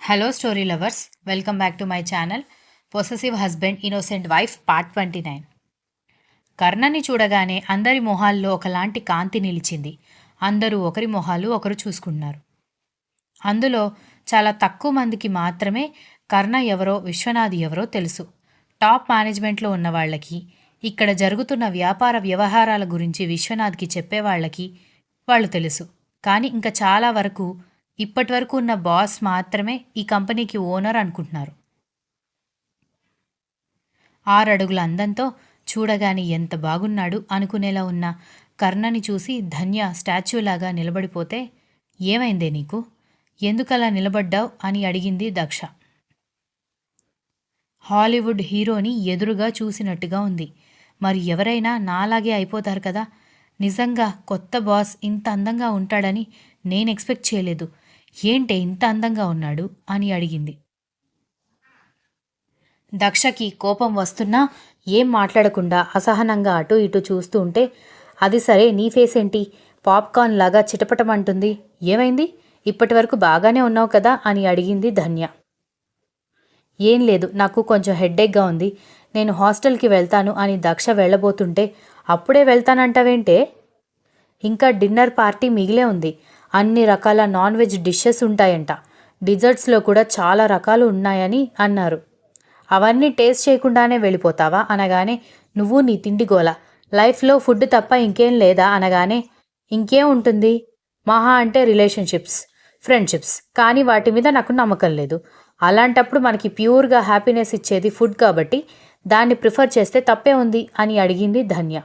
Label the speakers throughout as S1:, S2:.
S1: Hello story lovers, welcome back to my channel. Possessive husband innocent wife part 29. కర్ణని చూడగానే అందరి మొహాల్లో ఒకలాంటి కాంతి నిలిచింది. అందరూ ఒకరి మొహాలు ఒకరు చూసుకున్నారు. అందులో చాలా తక్కువ మందికి మాత్రమే కర్ణ ఎవరో విశ్వనాథ్ ఎవరో తెలుసు. టాప్ మేనేజ్మెంట్లో ఉన్న వాళ్ళకి, ఇక్కడ జరుగుతున్న వ్యాపార వ్యవహారాల గురించి విశ్వనాథ్కి చెప్పేవాళ్ళకి వాళ్ళు తెలుసు. కానీ ఇంకా చాలా వరకు ఇప్పటి వరకు ఉన్న బాస్ మాత్రమే ఈ కంపెనీకి ఓనర్ అనుకుంటున్నారు. 6 అడుగుల అందంతో చూడగానే ఎంత బాగున్నాడు అనుకునేలా ఉన్న కర్ణని చూసి ధన్య స్టాచ్యూలాగా నిలబడిపోతే, ఏమైందే నీకు, ఎందుకలా నిలబడ్డావు అని అడిగింది దక్ష. హాలీవుడ్ హీరోని ఎదురుగా చూసినట్టుగా ఉంది. మరి ఎవరైనా నాలాగే అయిపోతారు కదా. నిజంగా కొత్త బాస్ ఇంత అందంగా ఉంటాడని నేను ఎక్స్పెక్ట్ చేయలేదు. ఏంటే ఇంత అందంగా ఉన్నాడు అని అడిగింది. దక్షకి కోపం వస్తున్నా ఏం మాట్లాడకుండా అసహనంగా అటు ఇటు చూస్తూ ఉంటే, అది సరే నీ ఫేస్ ఏంటి పాప్కార్న్ లాగా చిటపటమంటుంది, ఏమైంది, ఇప్పటి వరకు బాగానే ఉన్నావు కదా అని అడిగింది ధన్య. ఏం లేదు, నాకు కొంచెం హెడ్ఏక్గా ఉంది, నేను హాస్టల్కి వెళ్తాను అని దక్ష వెళ్ళబోతుంటే, అప్పుడే వెళ్తానంటావేంటే, ఇంకా డిన్నర్ పార్టీ మిగిలే ఉంది, అన్ని రకాల నాన్ వెజ్ డిషెస్ ఉంటాయంట, డిజర్ట్స్లో కూడా చాలా రకాలు ఉన్నాయని అన్నారు. అవన్నీ టేస్ట్ చేయకుండానే వెళ్ళిపోతావా అనగానే, నువ్వు నీ తిండి గోల, లైఫ్లో ఫుడ్ తప్ప ఇంకేం లేదా అనగానే, ఇంకేం ఉంటుంది, మహా అంటే రిలేషన్షిప్స్, ఫ్రెండ్షిప్స్, కానీ వాటి మీద నాకు నమ్మకం లేదు. అలాంటప్పుడు మనకి ప్యూర్గా హ్యాపీనెస్ ఇచ్చేది ఫుడ్ కాబట్టి దాన్ని ప్రిఫర్ చేస్తే తప్పే ఉంది అని అడిగింది ధన్య.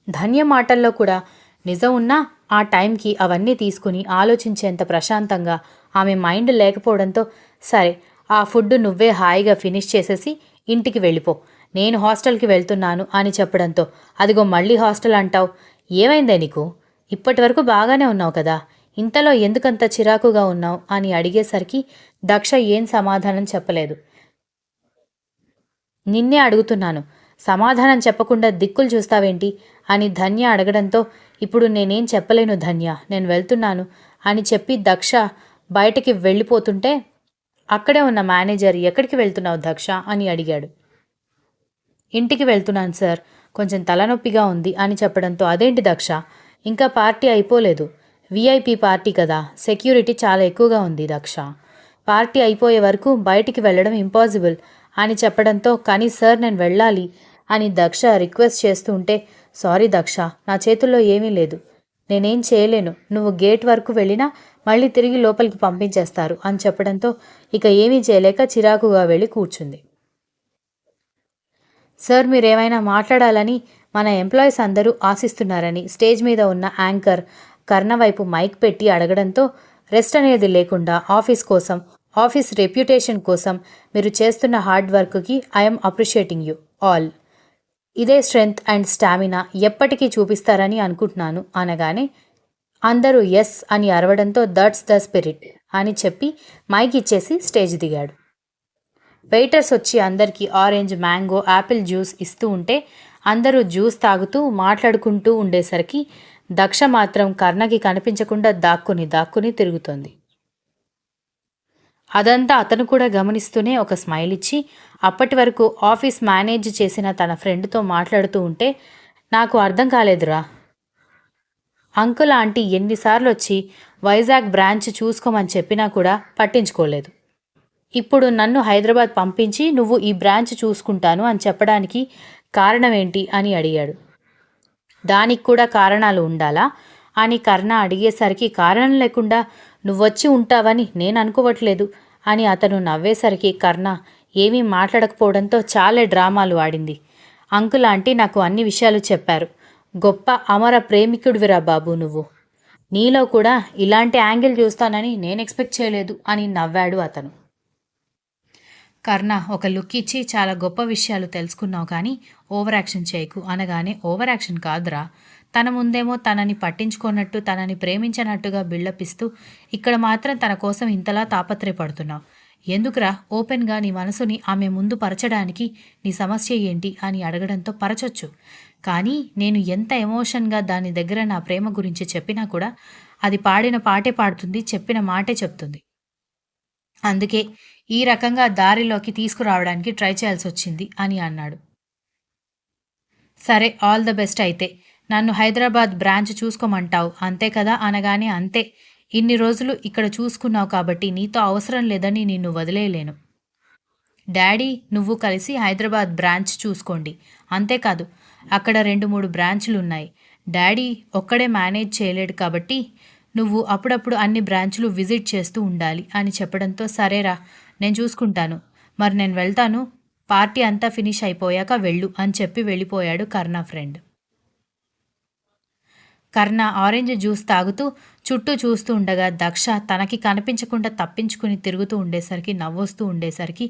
S1: ధన్య మాటల్లో కూడా నిజం ఉన్నా ఆ టైంకి అవన్నీ తీసుకుని ఆలోచించేంత ప్రశాంతంగా ఆమె మైండ్ లేకపోవడంతో, సరే ఆ ఫుడ్ నువ్వే హాయిగా ఫినిష్ చేసేసి ఇంటికి వెళ్ళిపో, నేను హాస్టల్కి వెళ్తున్నాను అని చెప్పడంతో, అదిగో మళ్ళీ హాస్టల్ అంటావు, ఏమైందే నీకు, ఇప్పటి వరకు బాగానే ఉన్నావు కదా, ఇంతలో ఎందుకంత చిరాకుగా ఉన్నావు అని అడిగేసరికి దక్ష ఏం సమాధానం చెప్పలేదు. నిన్నే అడుగుతున్నాను, సమాధానం చెప్పకుండా దిక్కులు చూస్తావేంటి అని ధన్య అడగడంతో, ఇప్పుడు నేనేం చెప్పలేను ధన్య, నేను వెళ్తున్నాను అని చెప్పి దక్ష బయటికి వెళ్ళిపోతుంటే, అక్కడే ఉన్న మేనేజర్ ఎక్కడికి వెళ్తున్నావు దక్ష అని అడిగాడు. ఇంటికి వెళ్తున్నాను సార్, కొంచెం తలనొప్పిగా ఉంది అని చెప్పడంతో, అదేంటి దక్ష, ఇంకా పార్టీ అయిపోలేదు, విఐపి పార్టీ కదా, సెక్యూరిటీ చాలా ఎక్కువగా ఉంది దక్ష, పార్టీ అయిపోయే వరకు బయటికి వెళ్ళడం ఇంపాసిబుల్ అని చెప్పడంతో, కానీ సార్ నేను వెళ్ళాలి అని దక్ష రిక్వెస్ట్ చేస్తూ ఉంటే, సారీ దక్ష, నా చేతుల్లో ఏమీ లేదు, నేనేం చేయలేను, నువ్వు గేట్ వరకు వెళ్ళినా మళ్ళీ తిరిగి లోపలికి పంపించేస్తారు అని చెప్పడంతో, ఇక ఏమీ చేయలేక చిరాకుగా వెళ్ళి కూర్చుంది. సార్ మీరేమైనా మాట్లాడాలని మన ఎంప్లాయీస్ అందరూ ఆశిస్తున్నారని స్టేజ్ మీద ఉన్న యాంకర్ కర్ణ వైపు మైక్ పెట్టి అడగడంతో, రెస్ట్ అనేది లేకుండా ఆఫీస్ కోసం, ఆఫీస్ రెప్యుటేషన్ కోసం మీరు చేస్తున్న హార్డ్ వర్క్కి ఐఎమ్ అప్రిషియేటింగ్ యూ ఆల్, ఇదే స్ట్రెంగ్త్ అండ్ స్టామినా ఎప్పటికీ చూపిస్తారని అనుకుంటున్నాను అనగానే, అందరూ ఎస్ అని అరవడంతో, దట్స్ ద స్పిరిట్ అని చెప్పి మైక్ ఇచ్చేసి స్టేజ్ దిగాడు. వెయిటర్స్ వచ్చి అందరికీ ఆరెంజ్, మ్యాంగో, యాపిల్ జ్యూస్ ఇస్తూ ఉంటే అందరూ జ్యూస్ తాగుతూ మాట్లాడుకుంటూ ఉండేసరికి దక్ష మాత్రం కర్ణకి కనిపించకుండా దాక్కుని తిరుగుతోంది. అదంతా అతను కూడా గమనిస్తూనే ఒక స్మైల్ ఇచ్చి, అప్పటి వరకు ఆఫీస్ మేనేజ్ చేసిన తన ఫ్రెండ్తో మాట్లాడుతూ ఉంటే, నాకు అర్థం కాలేదురా, అంకుల్ ఆంటీ ఎన్నిసార్లు వచ్చి వైజాగ్ బ్రాంచ్ చూసుకోమని చెప్పినా కూడా పట్టించుకోలేదు, ఇప్పుడు నన్ను హైదరాబాద్ పంపించి నువ్వు ఈ బ్రాంచ్ చూసుకుంటాను అని చెప్పడానికి కారణం ఏంటి అని అడిగాడు. దానికి కూడా కారణాలు ఉండాలా అని కర్ణ అడిగేసరికి, కారణం లేకుండా నువ్వొచ్చి ఉంటావని నేను అనుకోవట్లేదు అని అతను నవ్వేసరికి కర్ణ ఏమీ మాట్లాడకపోవడంతో చాలే డ్రామాలు ఆడింది. అంకుల్ ఆంటీ నాకు అన్ని విషయాలు చెప్పారు, గొప్ప అమర ప్రేమికుడివిరా బాబు నువ్వు, నీలో కూడా ఇలాంటి యాంగిల్ చూస్తానని నేను ఎక్స్పెక్ట్ చేయలేదు అని నవ్వాడు అతను. కర్ణ ఒక లుక్ ఇచ్చి, చాలా గొప్ప విషయాలు తెలుసుకున్నావు కానీ ఓవర్ యాక్షన్ చేయకు అనగానే, ఓవర్ యాక్షన్ కాదురా, తన ముందేమో తనని పట్టించుకోనట్టు, తనని ప్రేమించనట్టుగా బిల్డప్ ఇస్తూ, ఇక్కడ మాత్రం తన కోసం ఇంతలా తాపత్రయపడుతున్నావు, ఎందుకురా ఓపెన్గా నీ మనసుని ఆమె ముందు పరచడానికి నీ సమస్య ఏంటి అని అడగడంతో, పరచొచ్చు, కానీ నేను ఎంత ఎమోషన్గా దాని దగ్గర నా ప్రేమ గురించి చెప్పినా కూడా అది పాడిన పాటే పాడుతుంది, చెప్పిన మాటే చెప్తుంది. అందుకే ఈ రకంగా దారిలోకి తీసుకురావడానికి ట్రై చేయాల్సొచ్చింది అని అన్నాడు. సరే ఆల్ ద బెస్ట్ అయితే. నన్ను హైదరాబాద్ బ్రాంచ్ చూసుకోమంటావు అంతే కదా అనగానే అంతే. ఇన్ని రోజులు ఇక్కడ చూసుకున్నావు కాబట్టి నీతో అవసరం లేదని నిన్ను వదిలేయలేను. డాడీ నువ్వు కలిసి హైదరాబాద్ బ్రాంచ్ చూసుకోండి. అంతేకాదు అక్కడ 2, 3 బ్రాంచులున్నాయి. డాడీ ఒక్కడే మేనేజ్ చేయలేడు కాబట్టి నువ్వు అప్పుడప్పుడు అన్ని బ్రాంచులు విజిట్ చేస్తూ ఉండాలి అని చెప్పడంతో సరేరా నేను చూసుకుంటాను. మరి నేను వెళ్తాను. పార్టీ అంతా ఫినిష్ అయిపోయాక వెళ్ళు అని చెప్పి వెళ్ళిపోయాడు కర్ణ ఫ్రెండ్. కర్ణ ఆరెంజ్ జ్యూస్ తాగుతూ చుట్టూ చూస్తూ ఉండగా దక్ష తనకి కనిపించకుండా తప్పించుకుని తిరుగుతూ ఉండేసరికి నవ్వొస్తూ ఉండేసరికి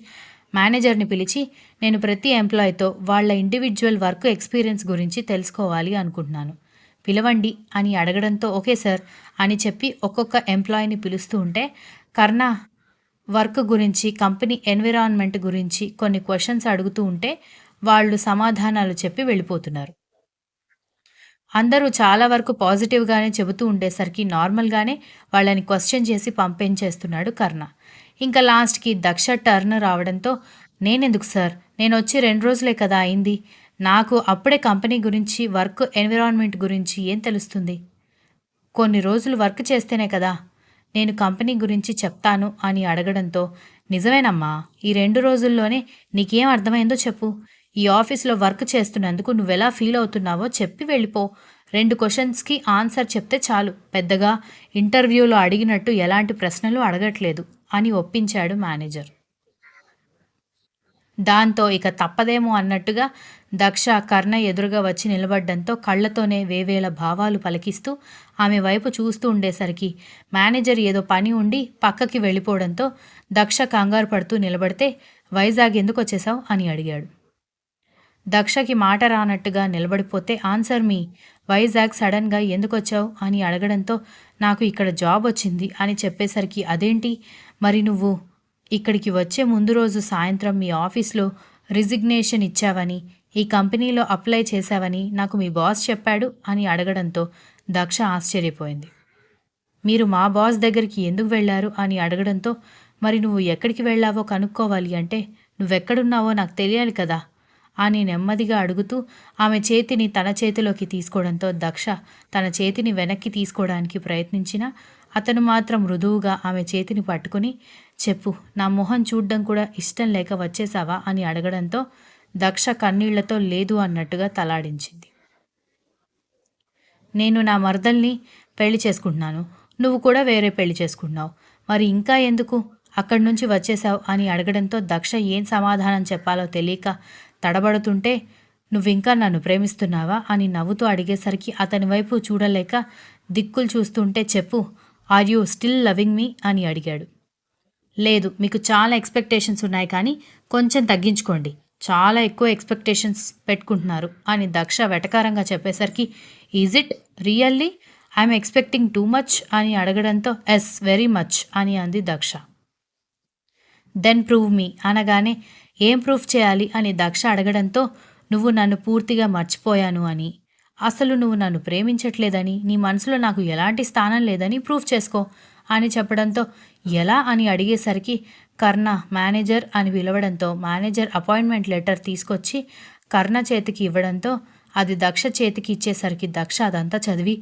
S1: మేనేజర్ని పిలిచి నేను ప్రతి ఎంప్లాయీతో వాళ్ళ ఇండివిజువల్ వర్క్ ఎక్స్పీరియన్స్ గురించి తెలుసుకోవాలి అనుకుంటున్నాను. పిలవండి అని అడగడంతో ఓకే సార్ అని చెప్పి ఒక్కొక్క ఎంప్లాయీని పిలుస్తూ ఉంటే కర్ణ వర్క్ గురించి కంపెనీ ఎన్విరాన్మెంట్ గురించి కొన్ని క్వశ్చన్స్ అడుగుతూ ఉంటే వాళ్ళు సమాధానాలు చెప్పి వెళ్ళిపోతున్నారు. అందరూ చాలా వరకు పాజిటివ్‌గానే చెబుతూ ఉండేసరికి నార్మల్‌గానే వాళ్ళని క్వెషన్ చేసి పంపించేస్తున్నాడు కర్ణ. ఇంకా లాస్ట్‌కి దక్ష టర్న్ రావడంతో నేనెందుకు సార్? నేనొచ్చి 2 రోజులే కదా అయింది. నాకు అప్పుడే కంపెనీ గురించి, వర్క్ ఎన్విరాన్మెంట్ గురించి ఏం తెలుస్తుంది? కొన్ని రోజులు వర్క్ చేస్తేనే కదా నేను కంపెనీ గురించి చెప్తాను అని అడగడంతో నిజమేనమ్మా ఈ 2 రోజుల్లోనే నీకేం అర్థమైందో చెప్పు. ఈ ఆఫీస్లో వర్క్ చేస్తున్నందుకు నువ్వెలా ఫీల్ అవుతున్నావో చెప్పి వెళ్ళిపో. 2 క్వశ్చన్స్కి ఆన్సర్ చెప్తే చాలు. పెద్దగా ఇంటర్వ్యూలో అడిగినట్టు ఎలాంటి ప్రశ్నలు అడగట్లేదు అని ఒప్పించాడు మేనేజర్. దాంతో ఇక తప్పదేమో అన్నట్టుగా దక్ష కర్ణ ఎదురుగా వచ్చి నిలబడ్డంతో కళ్ళతోనే వేవేల భావాలు పలికిస్తూ ఆమె వైపు చూస్తూ ఉండేసరికి మేనేజర్ ఏదో పని ఉండి పక్కకి వెళ్ళిపోవడంతో దక్ష కంగారు పడుతూ నిలబడితే వైజాగ్ ఎందుకు వచ్చేసావు అని అడిగాడు. దక్షకి మాట రానట్టుగా నిలబడిపోతే ఆన్సర్ మీ వైజాగ్ సడన్గా ఎందుకొచ్చావు అని అడగడంతో నాకు ఇక్కడ జాబ్ వచ్చింది అని చెప్పేసరికి అదేంటి మరి నువ్వు ఇక్కడికి వచ్చే ముందు రోజు సాయంత్రం మీ ఆఫీస్లో రిజిగ్నేషన్ ఇచ్చావని ఈ కంపెనీలో అప్లై చేశావని నాకు మీ బాస్ చెప్పాడు అని అడగడంతో దక్ష ఆశ్చర్యపోయింది. మీరు మా బాస్ దగ్గరికి ఎందుకు వెళ్ళారు అని అడగడంతో మరి నువ్వు ఎక్కడికి వెళ్ళావో కనుక్కోవాలి అంటే నువ్వెక్కడున్నావో నాకు తెలియాలి కదా అని నెమ్మదిగా అడుగుతూ ఆమె చేతిని తన చేతిలోకి తీసుకోవడంతో దక్ష తన చేతిని వెనక్కి తీసుకోవడానికి ప్రయత్నించినా అతను మాత్రం మృదువుగా ఆమె చేతిని పట్టుకుని చెప్పు నా మొహం చూడ్డం కూడా ఇష్టం లేక వచ్చేసావా అని అడగడంతో దక్ష కన్నీళ్లతో లేదు అన్నట్టుగా తలాడించింది. నేను నా మరదల్ని పెళ్లి చేసుకుంటున్నాను. నువ్వు కూడా వేరే పెళ్లి చేసుకుంటున్నావు. మరి ఇంకా ఎందుకు అక్కడి నుంచి వచ్చేసావు అని అడగడంతో దక్ష ఏం సమాధానం చెప్పాలో తెలియక తడబడుతుంటే నువ్వింకా నన్ను ప్రేమిస్తున్నావా అని నవ్వుతూ అడిగేసరికి అతని వైపు చూడలేక దిక్కులు చూస్తుంటే చెప్పు are you still loving me అని అడిగాడు. లేదు మీకు చాలా ఎక్స్పెక్టేషన్స్ ఉన్నాయి కానీ కొంచెం తగ్గించుకోండి. చాలా ఎక్కువ ఎక్స్పెక్టేషన్స్ పెట్టుకుంటున్నారు అని దక్ష వెటకారంగా చెప్పేసరికి is it really I'm expecting too much అని అడగడంతో ఎస్ వెరీ మచ్ అని అంది దక్ష. దెన్ ప్రూవ్ మీ అనగానే ఏం ప్రూఫ్ చేయాలి అని దక్ష అడగడంతో నువ్వు నన్ను పూర్తిగా మర్చిపోయాను అని, అసలు నువ్వు నన్ను ప్రేమించట్లేదని, నీ మనసులో నాకు ఎలాంటి స్థానం లేదని ప్రూఫ్ చేసుకో అని చెప్పడంతో ఎలా అని అడిగేసరికి కర్ణ మేనేజర్ అని పిలవడంతో మేనేజర్ అపాయింట్మెంట్ లెటర్ తీసుకొచ్చి కర్ణ చేతికి ఇవ్వడంతో అది దక్ష చేతికి ఇచ్చేసరికి దక్ష అదంతా చదివి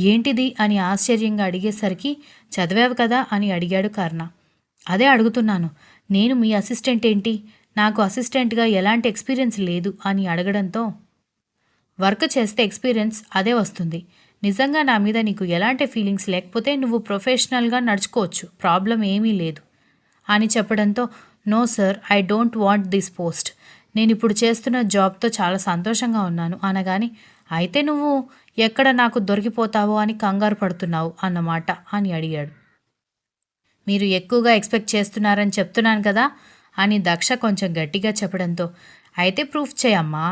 S1: ఏంటిది అని ఆశ్చర్యంగా అడిగేసరికి చదివావు కదా అని అడిగాడు కర్ణ. అదే అడుగుతున్నాను, నేను మీ అసిస్టెంట్ ఏంటి, నాకు అసిస్టెంట్గా ఎలాంటి ఎక్స్పీరియన్స్ లేదు అని అడగడంతో వర్క్ చేస్తే ఎక్స్పీరియన్స్ అదే వస్తుంది. నిజంగా నా మీద నీకు ఎలాంటి ఫీలింగ్స్ లేకపోతే నువ్వు ప్రొఫెషనల్గా నడుచుకోవచ్చు, ప్రాబ్లం ఏమీ లేదు అని చెప్పడంతో no sir I don't want this post, నేను ఇప్పుడు చేస్తున్న జాబ్తో చాలా సంతోషంగా ఉన్నాను అనగాని అయితే నువ్వు ఎక్కడ నాకు దొరికిపోతావో అని కంగారు పడుతున్నావు అన్నమాట అని అడిగాడు. మీరు ఎక్కువగా ఎక్స్పెక్ట్ చేస్తున్నారని చెప్తున్నాను కదా అని దక్ష కొంచెం గట్టిగా చెప్పడంతో అయితే ప్రూఫ్ చేయమ్మా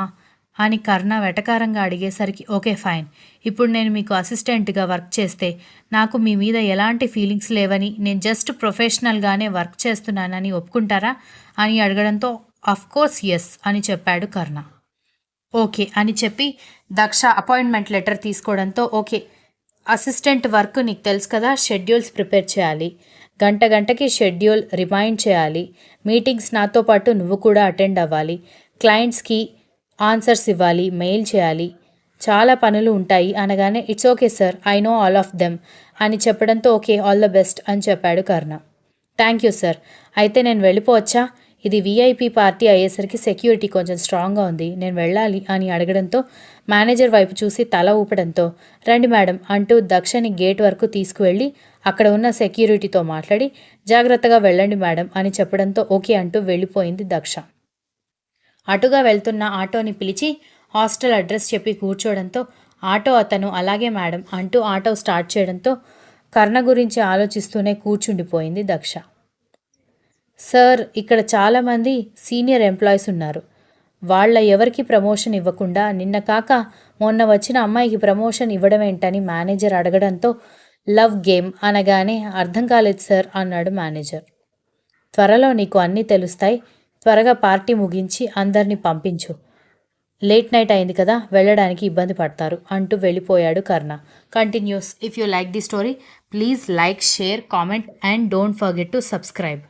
S1: అని కర్ణ వెటకారంగా అడిగేసరికి ఓకే ఫైన్, ఇప్పుడు నేను మీకు అసిస్టెంట్గా వర్క్ చేస్తే నాకు మీ మీద ఎలాంటి ఫీలింగ్స్ లేవని, నేను జస్ట్ ప్రొఫెషనల్గానే వర్క్ చేస్తున్నానని ఒప్పుకుంటారా అని అడగడంతో కోర్స్ ఎస్ అని చెప్పాడు కర్ణ. ఓకే అని చెప్పి దక్ష అపాయింట్మెంట్ లెటర్ తీసుకోవడంతో ఓకే అసిస్టెంట్ వర్క్ నీకు తెలుసు కదా, షెడ్యూల్స్ ప్రిపేర్ చేయాలి, గంట గంటకి షెడ్యూల్ రిమైండ్ చేయాలి, మీటింగ్స్ నాతో పాటు నువ్వు కూడా అటెండ్ అవ్వాలి, క్లయింట్స్కి ఆన్సర్స్ ఇవ్వాలి, మెయిల్ చేయాలి, చాలా పనులు ఉంటాయి అనగానే it's okay sir, I know all of them అని చెప్పడంతో ఓకే ఆల్ ద బెస్ట్ అని చెప్పాడు కర్ణ. థ్యాంక్ యూ సార్, అయితే నేను వెళ్ళిపోవచ్చా? ఇది వీఐపీ పార్టీ అయ్యేసరికి సెక్యూరిటీ కొంచెం స్ట్రాంగ్గా ఉంది, నేను వెళ్ళాలి అని అడగడంతో మేనేజర్ వైపు చూసి తల ఊపడంతో రండి మేడం అంటూ దక్షని గేట్ వరకు తీసుకువెళ్ళి అక్కడ ఉన్న సెక్యూరిటీతో మాట్లాడి జాగ్రత్తగా వెళ్ళండి మేడం అని చెప్పడంతో ఓకే అంటూ వెళ్ళిపోయింది దక్ష. అటుగా వెళ్తున్న ఆటోని పిలిచి హాస్టల్ అడ్రస్ చెప్పి కూర్చోవడంతో ఆటో అతను అలాగే మేడం అంటూ ఆటో స్టార్ట్ చేయడంతో కర్ణ గురించి ఆలోచిస్తూనే కూర్చుండిపోయింది దక్ష. సార్, ఇక్కడ చాలామంది సీనియర్ ఎంప్లాయీస్ ఉన్నారు, వాళ్ళ ఎవరికి ప్రమోషన్ ఇవ్వకుండా నిన్న కాక మొన్న వచ్చిన అమ్మాయికి ప్రమోషన్ ఇవ్వడం ఏంటని మేనేజర్ అడగడంతో లవ్ గేమ్ అనగానే అర్థం కాలేదు సార్ అన్నాడు మేనేజర్. త్వరలో నీకు అన్నీ తెలుస్తాయి, త్వరగా పార్టీ ముగించి అందరినీ పంపించు, లేట్ నైట్ అయింది కదా, వెళ్ళడానికి ఇబ్బంది పడతారు అంటూ వెళ్ళిపోయాడు Karna. Continues. If you like the story please like, share, comment and don't forget to subscribe.